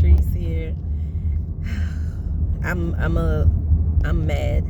Trees here. I'm mad.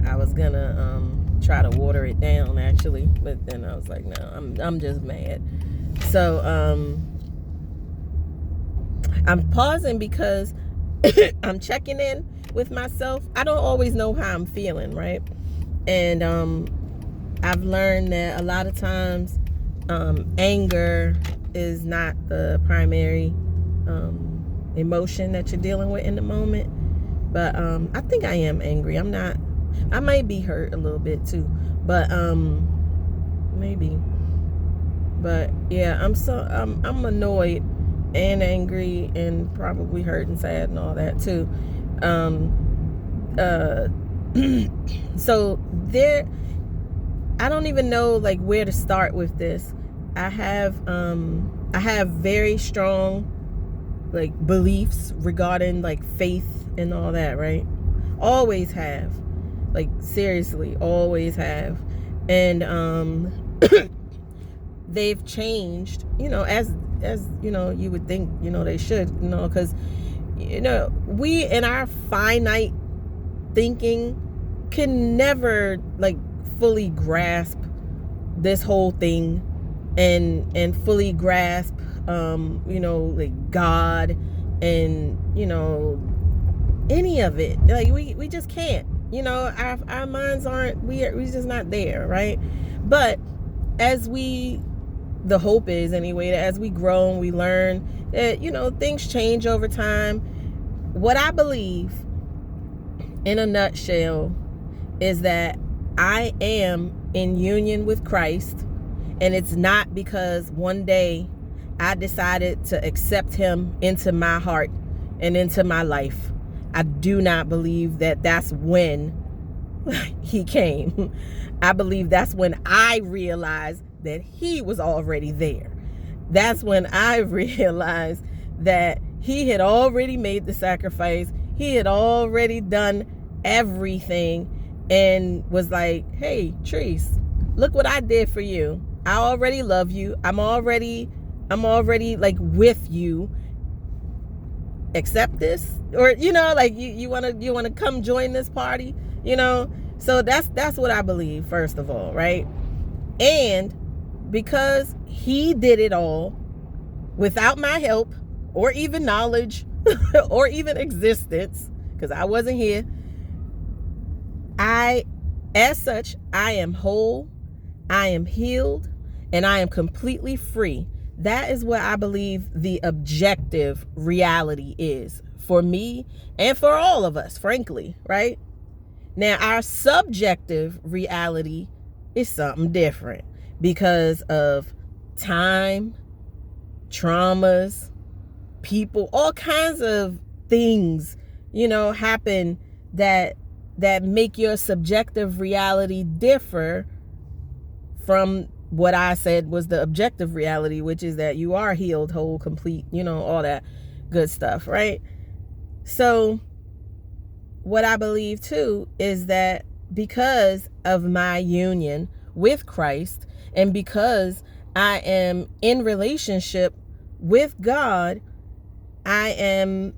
I was gonna try to water it down actually, but then I was like, no, I'm just mad. So I'm pausing because I'm checking in with myself. I don't always know how I'm feeling, right? And I've learned that a lot of times anger is not the primary emotion that you're dealing with in the moment. But I think I am angry. I'm not. I might be hurt a little bit too, but maybe. But yeah, I'm annoyed and angry and probably hurt and sad and all that too. So there, I don't even know like where to start with this. I have very strong like beliefs regarding like faith and all that, right? Always have. Like seriously, always have. And they've changed, as you would think, they should, because we in our finite thinking can never like fully grasp this whole thing and fully grasp like God and any of it. Like we just can't, our minds aren't, we're just not there, right? But as the hope is anyway, that as we grow and we learn that things change over time. What I believe in a nutshell is that I am in union with Christ, and it's not because one day I decided to accept him into my heart and into my life. I do not believe that that's when he came. I believe that's when I realized that he was already there. That's when I realized that he had already made the sacrifice. He had already done everything and was like, hey, Trees, look what I did for you. I already love you. I'm already like with you. Accept this, or like you want to come join this party, so that's what I believe, first of all, right? And because he did it all without my help or even knowledge or even existence, because I wasn't here, as such, I am whole, I am healed, and I am completely free. That is what I believe the objective reality is for me and for all of us, frankly, right? Now, our subjective reality is something different because of time, traumas, people, all kinds of things, happen that make your subjective reality differ from what I said was the objective reality, which is that you are healed, whole, complete, all that good stuff, right? So what I believe too is that because of my union with Christ and because I am in relationship with God, I am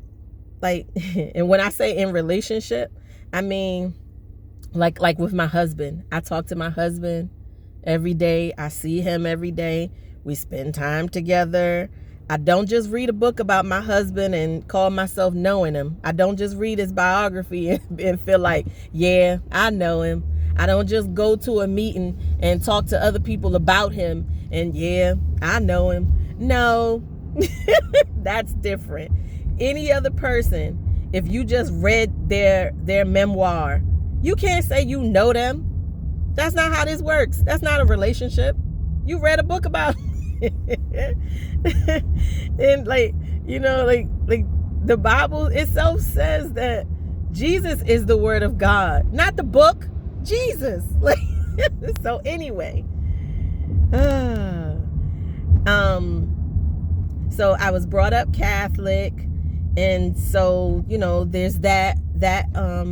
like, and when I say in relationship, I mean like with my husband. I talk to my husband every day. I see him every day. We spend time together. I don't just read a book about my husband and call myself knowing him. I don't just read his biography and feel like, yeah, I know him. I don't just go to a meeting and talk to other people about him and, yeah, I know him. No, that's different. Any other person, if you just read their memoir, you can't say you know them. That's not how this works. That's not a relationship. You read a book about and like the Bible itself says that Jesus is the word of God, not the book, Jesus. Like, so anyway, so I was brought up Catholic, and so there's that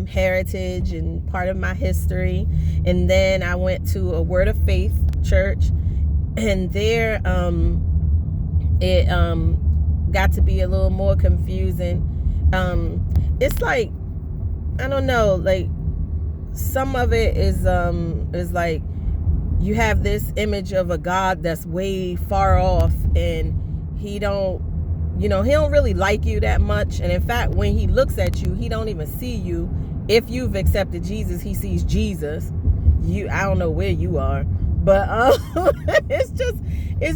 heritage and part of my history. And then I went to a Word of Faith church, and there got to be a little more confusing. It's like, I don't know, like some of it is like you have this image of a God that's way far off, and he don't really like you that much. And in fact, when he looks at you, he don't even see you. If you've accepted Jesus, he sees Jesus. I don't know where you are, but it's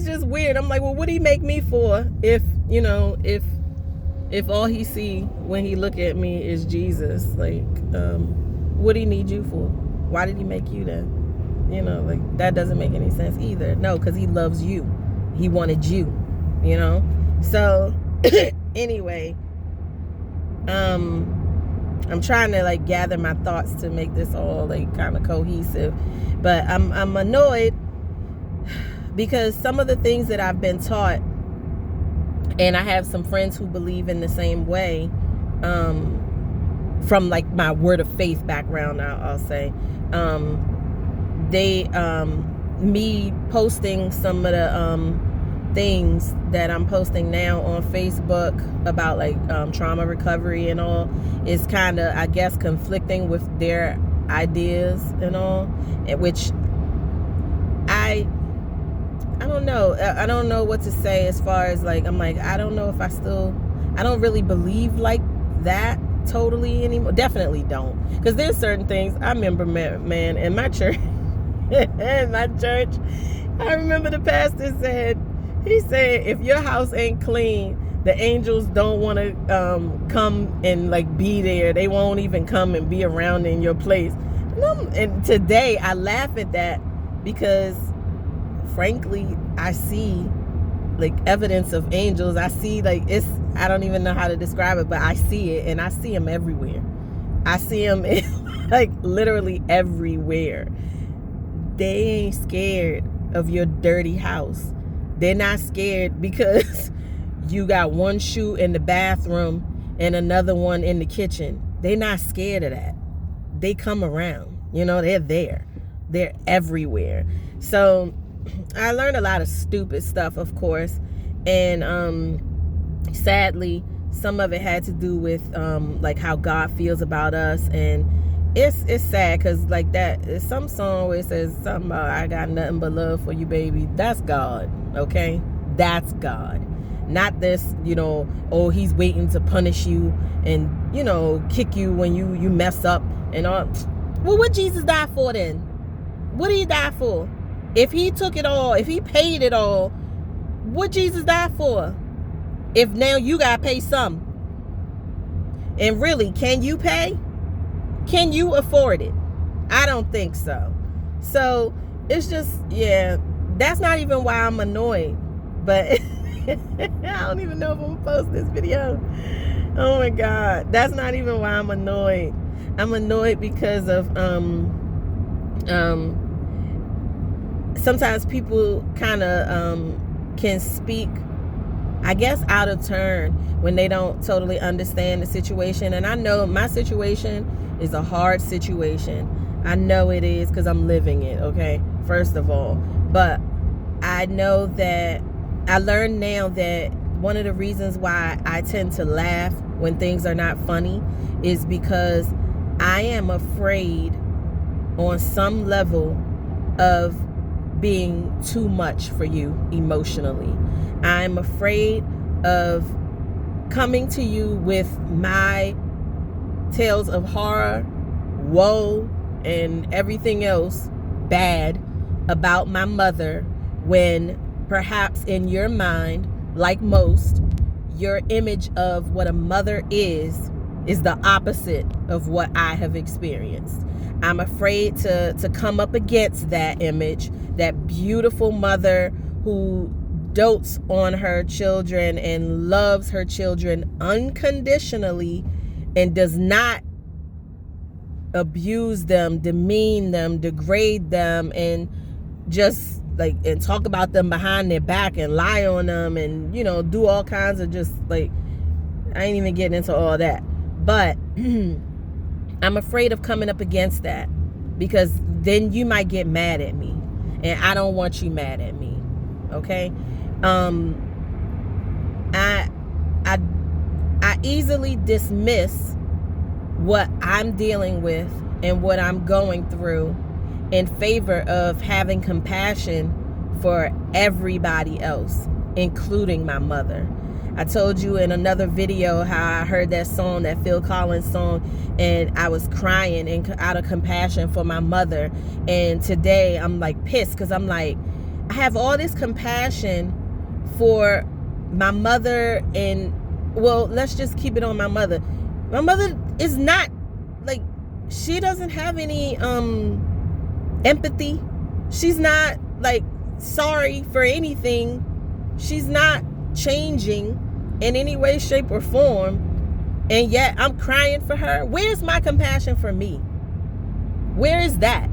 just weird. I'm like, well, what do he make me for if all he see when he look at me is Jesus? Like, what do he need you for? Why did he make you then? Like, that doesn't make any sense either. No, because he loves you. He wanted you, So anyway, I'm trying to like gather my thoughts to make this all like kind of cohesive, but I'm annoyed because some of the things that I've been taught, and I have some friends who believe in the same way, from like my word of faith background, I'll say, they me posting some of the things that I'm posting now on Facebook about like trauma recovery and all is kind of, I guess, conflicting with their ideas and all, which I don't know. I don't know what to say as far as like, I'm like, I don't know if I don't really believe like that totally anymore. Definitely don't, because there's certain things I remember, man, in my church I remember the pastor said, he said, if your house ain't clean, the angels don't want to come and like be there. They won't even come and be around in your place. And today I laugh at that because frankly, I see like evidence of angels. I see like, I don't even know how to describe it, but I see it, and I see them everywhere. I see them like literally everywhere. They ain't scared of your dirty house. They're not scared because you got one shoe in the bathroom and another one in the kitchen. They're not scared of that. They come around, they're there. They're everywhere. So I learned a lot of stupid stuff, of course. And sadly, some of it had to do with like how God feels about us. And it's sad because like that is some song where it says something about I got nothing but love for you, baby. That's God, okay? That's God. Not this, oh, he's waiting to punish you and, kick you when you mess up and all. Well, what Jesus died for then? What did he die for? If he took it all, if he paid it all, what Jesus died for? If now you gotta pay some. And really, can you pay? Can you afford it? I don't think so. So it's just, yeah, that's not even why I'm annoyed. But I don't even know if I'm gonna post this video. Oh my God. That's not even why I'm annoyed. I'm annoyed because of sometimes people kind of can speak, I guess, out of turn when they don't totally understand the situation. And I know my situation is a hard situation. I know it is because I'm living it, okay, first of all. But I know that I learned now that one of the reasons why I tend to laugh when things are not funny is because I am afraid on some level of being too much for you emotionally. I'm afraid of coming to you with my tales of horror, woe, and everything else bad about my mother when perhaps in your mind, like most, your image of what a mother is the opposite of what I have experienced. I'm afraid to come up against that image, that beautiful mother who dotes on her children and loves her children unconditionally and does not abuse them, demean them, degrade them, and just like, and talk about them behind their back and lie on them and, do all kinds of just like, I ain't even getting into all that. But I'm afraid of coming up against that because then you might get mad at me, and I don't want you mad at me. Okay. easily dismiss what I'm dealing with and what I'm going through in favor of having compassion for everybody else, including my mother. I told you in another video how I heard that song, that Phil Collins song, and I was crying out of compassion for my mother. And today I'm like pissed because I'm like, I have all this compassion for my mother, and well, let's just keep it on my mother. My mother is not, like, she doesn't have any empathy. She's not like sorry for anything. She's not changing in any way, shape, or form, and yet I'm crying for her. Where's my compassion for me? Where is that?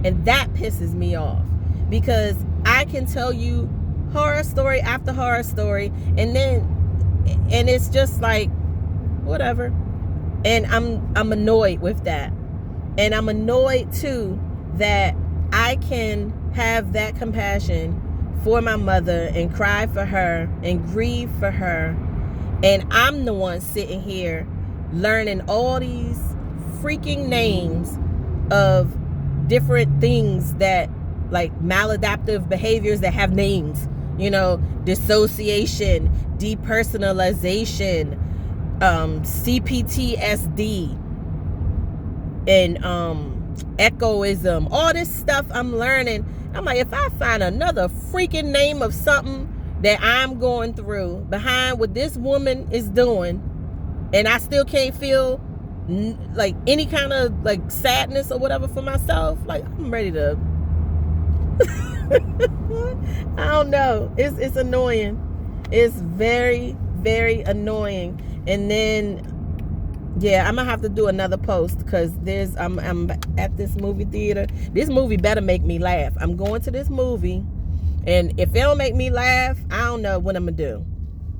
And that pisses me off, because I can tell you horror story after horror story, and it's just like whatever. And I'm annoyed with that. And I'm annoyed too that I can have that compassion for my mother and cry for her and grieve for her, and I'm the one sitting here learning all these freaking names of different things that, like, maladaptive behaviors that have names, you know, dissociation, depersonalization, CPTSD, and echoism, all this stuff I'm learning. I'm like, if I find another freaking name of something that I'm going through behind what this woman is doing, and I still can't feel like any kind of like sadness or whatever for myself, like, I'm ready to I don't know. It's annoying. It's very, very annoying. And then, yeah, I'm gonna have to do another post, because I'm at this movie theater. This movie better make me laugh. I'm going to this movie, and if it don't make me laugh, I don't know what I'm gonna do.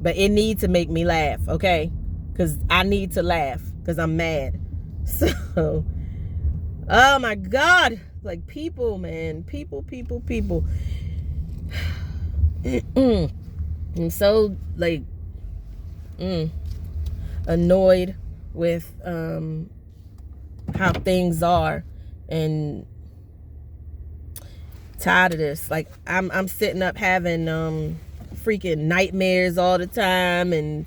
But it needs to make me laugh, okay? Because I need to laugh, because I'm mad. So, oh my God, like, people, man, people. I'm so like annoyed with how things are, and tired of this. Like, I'm sitting up having freaking nightmares all the time and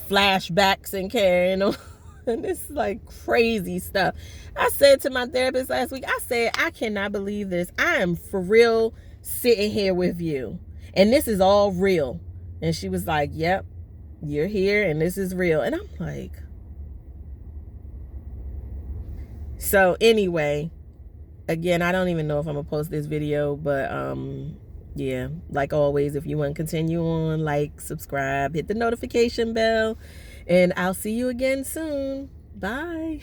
flashbacks and carrying on. And it's like crazy stuff. I said to my therapist last week, I said, I cannot believe this. I am for real sitting here with you, and this is all real. And she was like, yep, you're here and this is real. And I'm like, so anyway, again, I don't even know if I'm gonna post this video, but yeah, like always, if you want to continue on, like, subscribe, hit the notification bell, and I'll see you again soon. Bye.